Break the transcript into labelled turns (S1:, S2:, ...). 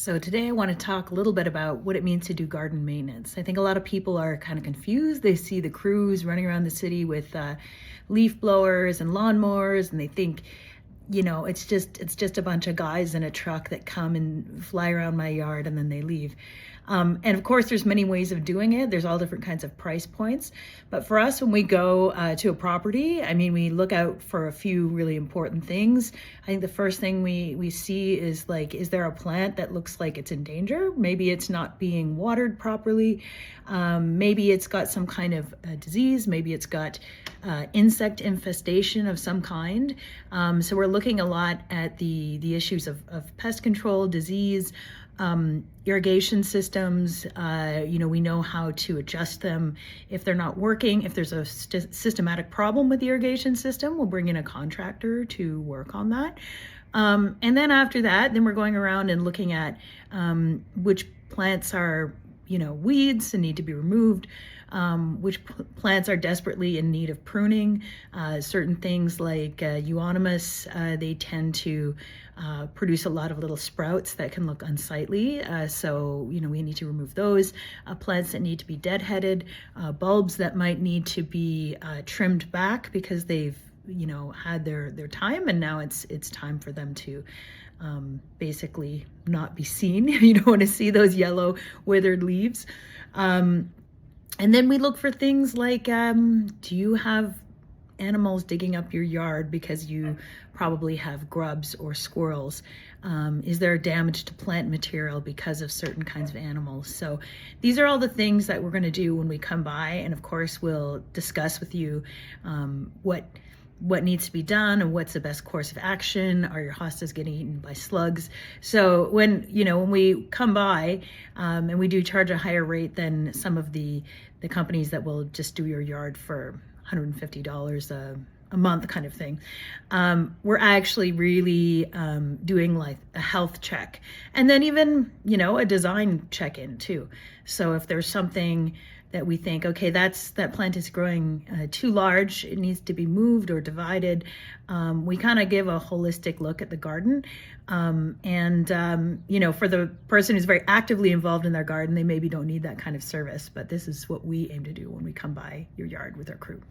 S1: So today I want to talk a little bit about what it means to do garden maintenance. I think a lot of people are kind of confused. They see the crews running around the city with leaf blowers and lawnmowers, and they think, it's just a bunch of guys in a truck that come and fly around my yard and then they leave. And of course, there's many ways of doing it. There's all different kinds of price points. But for us, when we go to a property, we look out for a few really important things. I think the first thing we see is is there a plant that looks like it's in danger? Maybe it's not being watered properly. Maybe it's got some kind of disease. Maybe it's got insect infestation of some kind. So we're looking a lot at the issues of pest control, disease, irrigation systems. We know how to adjust them if they're not working. If there's a systematic problem with the irrigation system, we'll bring in a contractor to work on that. And then after that, then we're going around and looking at which plants are weeds and need to be removed, which plants are desperately in need of pruning. Certain things like euonymus, they tend to produce a lot of little sprouts that can look unsightly. So we need to remove those. Plants that need to be deadheaded, bulbs that might need to be trimmed back because they've had their time, and now it's time for them to basically not be seen. You don't want to see those yellow withered leaves. And then we look for things like, do you have animals digging up your yard because you probably have grubs or squirrels? Is there damage to plant material because of certain kinds of animals? So these are all the things that we're going to do when we come by. And of course, we'll discuss with you what needs to be done and what's the best course of action. Are your hostas getting eaten by slugs? So when we come by, and we do charge a higher rate than some of the companies that will just do your yard for $150 a month kind of thing, we're actually really doing like a health check, and then even a design check-in too. So if there's something that we think, okay, that plant is growing too large, it needs to be moved or divided, we kind of give a holistic look at the garden. And for the person who's very actively involved in their garden, they maybe don't need that kind of service, but this is what we aim to do when we come by your yard with our crew.